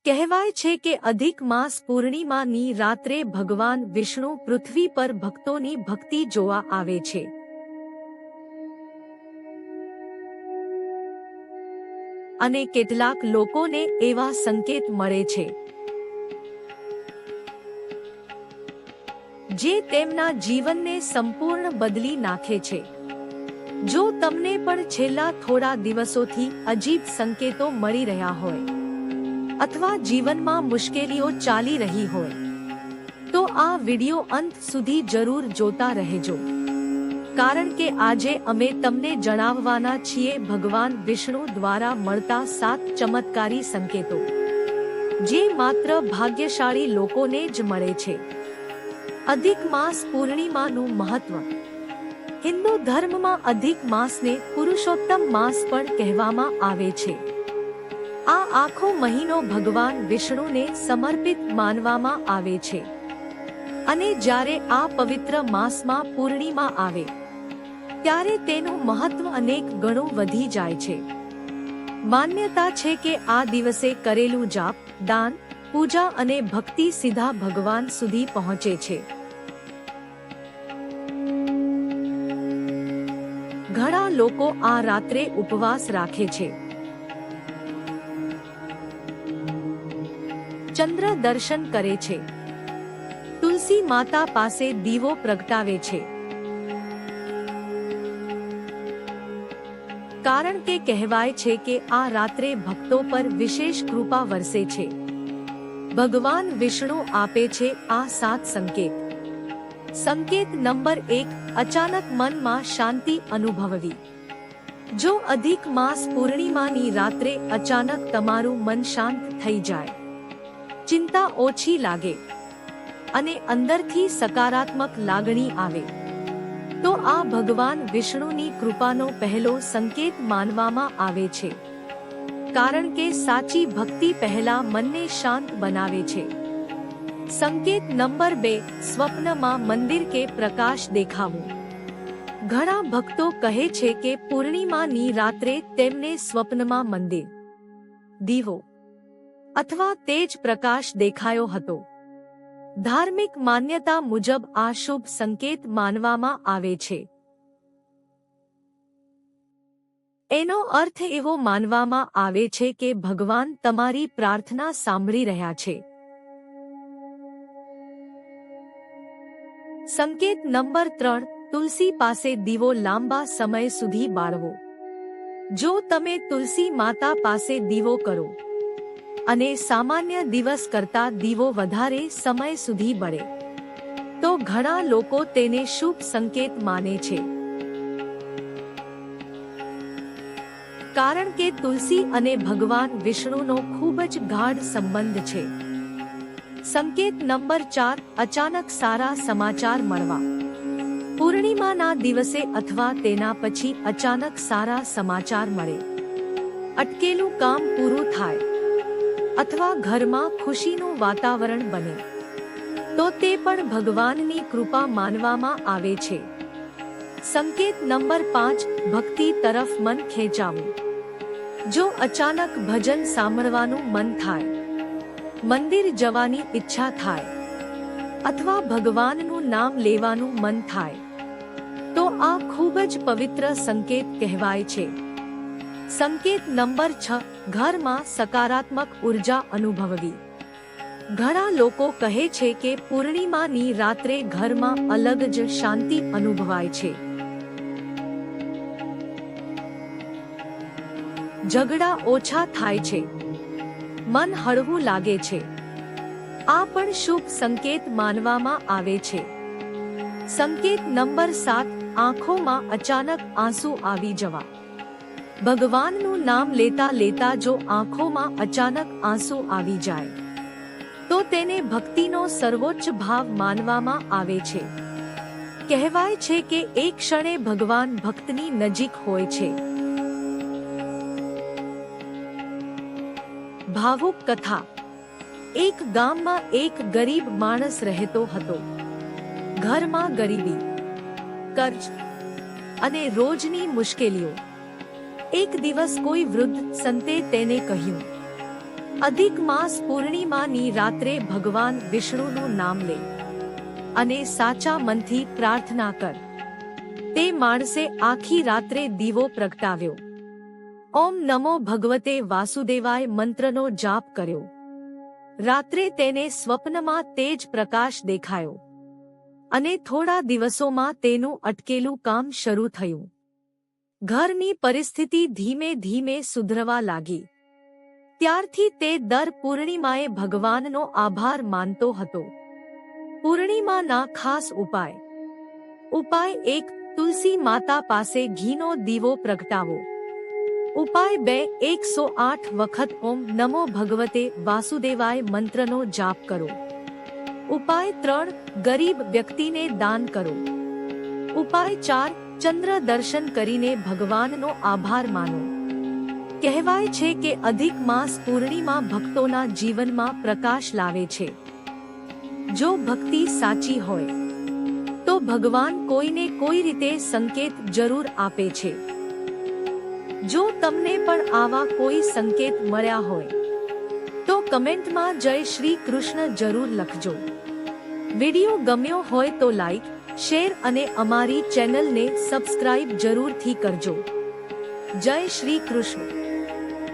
કહેવાય છે કે અધિક માસ પૂર્ણિમાની રાત્રે ભગવાન વિષ્ણુ પૃથ્વી પર ભક્તોની ભક્તિ જોવા આવે છે. અને કેટલાક લોકોને એવા સંકેત મળે છે જે તેમના જીવનને સંપૂર્ણ બદલી નાખે છે. જો તમને પણ છેલ્લા થોડા દિવસોથી અજીબ સંકેતો મળી રહ્યા હોય અથવા જીવનમાં મુશ્કેલીઓ ચાલી રહી હોય તો આ વિડિયો અંત સુધી જરૂર જોતા રહેજો, કારણ કે આજે અમે તમને જણાવવાના છીએ ભગવાન વિષ્ણુ દ્વારા મળતા 7 ચમત્કારી સંકેતો, જે માત્ર ભાગ્યશાળી લોકોને જ મળે છે. અધિક માસ પૂર્ણિમાનું મહત્વ. હિન્દુ ધર્મમાં અધિક માસને પુરુષોત્તમ માસ પણ કહેવામાં આવે છે. આ આખો મહિનો ભગવાન વિષ્ણુને સમર્પિત માનવામાં આવે છે અને જ્યારે આ પવિત્ર માસમાં પૂર્ણિમા આવે ત્યારે તેનું મહત્વ અનેક ગણું વધી જાય છે. માન્યતા છે કે આ દિવસે કરેલું જાપ, દાન, પૂજા અને ભક્તિ સીધા ભગવાન સુધી પહોંચે છે. ઘણા લોકો આ રાત્રે ઉપવાસ રાખે છે, ચંદ્ર દર્શન કરે છે, તુલસી માતા પાસે દીવો પ્રગટાવે છે, કારણ કે કહેવાય છે કે આ રાત્રે ભક્તો પર વિશેષ કૃપા વરસે છે. ભગવાન વિષ્ણુ આપે છે આ 7 સંકેત. સંકેત નંબર 1, અચાનક મનમાં શાંતિ અનુભવવી. જો અધિક માસ પૂર્ણિમાની રાત્રે અચાનક તમારું મન શાંત થઈ જાય, ચિંતા ઓછી લાગે અને અંદરથી સકારાત્મક લાગણી આવે તો આ ભગવાન વિષ્ણુની કૃપાનો પહેલો સંકેત માનવામાં આવે છે, કારણ કે સાચી ભક્તિ પહેલા મનને શાંત બનાવે છે. સંકેત નંબર 2, સ્વપ્નમાં મંદિર કે પ્રકાશ દેખાવું. ઘણા ભક્તો કહે છે કે પૂર્ણિમાની રાત્રે તેમને સ્વપ્નમાં મંદિર, દીવો અથવા તેજ પ્રકાશ દેખાયો હતો. ધાર્મિક માન્યતા મુજબ આ શુભ સંકેત માનવામાં આવે છે. એનો અર્થ એવો માનવામાં આવે છે કે ભગવાન તમારી પ્રાર્થના સાંભળી રહ્યા છે. સંકેત નંબર 3, તુલસી પાસે દીવો લાંબા સમય સુધી બાળવો. જો તમે તુલસી માતા પાસે દીવો કરો અને સામાન્ય દિવસ કરતા દીવો વધારે સમય સુધી બળે તો ઘણા લોકો તેને શુભ સંકેત માને છે, કારણ કે તુલસી અને ભગવાન વિષ્ણુનો ખૂબ જ ગાઢ સંબંધ છે. સંકેત નંબર 4, અચાનક સારા સમાચાર મળવા. પૂર્ણિમાના દિવસે અથવા તેના પછી અચાનક સારા સમાચાર મળે, અટકેલું કામ પૂરું થાય અથવા ઘરમાં ખુશીનું વાતાવરણ બને તો તે પણ ભગવાનની કૃપા માનવામાં આવે છે. સંકેત નંબર 5, ભક્તિ તરફ મન ખેંચાવું. જો અચાનક ભજન સાંભળવાનું મન થાય, મંદિર જવાની ઈચ્છા થાય અથવા ભગવાનનું નામ લેવાનું મન થાય તો આ ખૂબ જ પવિત્ર સંકેત કહેવાય છે. સંકેત નંબર 6, ઘરમાં સકારાત્મક ઉર્જા અનુભવવી. ઘણા લોકો કહે છે કે પૂર્ણિમાની રાત્રે ઘરમાં અલગ જ શાંતિ અનુભવાય છે. ઝઘડા ઓછા થાય છે, મન હળવું લાગે છે. આ પણ શુભ સંકેત માનવામાં આવે છે. સંકેત નંબર 7, આંખોમાં અચાનક આંસુ આવી જવા. ભગવાનનું નામ લેતા લેતા જો આંખોમાં અચાનક આંસુ આવી જાય તો તેને ભક્તિનો સર્વોચ્ચ ભાવ માનવામાં આવે છે. કહેવાય છે કે એક ક્ષણે ભગવાન ભક્તની નજીક હોય છે. ભાવુક કથા. એક ગામમાં એક ગરીબ માણસ રહેતો હતો. ઘરમાં ગરીબી, કર્જ અને રોજની મુશ્કેલીઓ. એક દિવસ કોઈ વૃદ્ધ સંતે તેને કહ્યું, અધિક માસ પૂર્ણિમાની રાત્રે ભગવાન વિષ્ણુનું નામ લે અને સાચા મનથી પ્રાર્થના કર. તે માણસે આખી રાત્રે દીવો પ્રગટાવ્યો. ઓમ નમો ભગવતે વાસુદેવાય મંત્રનો જાપ કર્યો. રાત્રે તેને સ્વપ્નમાં તેજ પ્રકાશ દેખાયો અને થોડા દિવસોમાં તેનું અટકેલું કામ શરૂ થયું. ઘરની પરિસ્થિતિ ધીમે ધીમે સુધરવા લાગી. ત્યારથી તે દર પૂર્ણિમાએ ભગવાનનો આભાર માનતો હતો. પૂર્ણિમાના ખાસ ઉપાય. ઉપાય 1, તુલસી માતા પાસે ઘીનો દીવો પ્રગટાવો. ઉપાય 2, 108 વખત ઓમ નમો ભગવતે વાસુદેવાય મંત્રનો જાપ કરો. ઉપાય 3, ગરીબ વ્યક્તિને દાન કરો. ઉપાય 4, ચંદ્ર દર્શન કરીને ભગવાનનો આભાર માનો. કહેવાય છે કે અધિક માસ પૂર્ણિમા ભક્તોના જીવનમાં પ્રકાશ લાવે છે. જો ભક્તિ સાચી હોય તો ભગવાન કોઈને કોઈ રીતે સંકેત જરૂર આપે છે. જો તમને પણ આવા કોઈ સંકેત મળ્યા હોય તો કમેન્ટમાં જય શ્રી કૃષ્ણ જરૂર લખજો. વિડિયો ગમ્યો હોય તો લાઈક, શેર અને અમારી ચેનલને સબસ્ક્રાઇબ જરૂરથી કરજો. જય શ્રી કૃષ્ણ.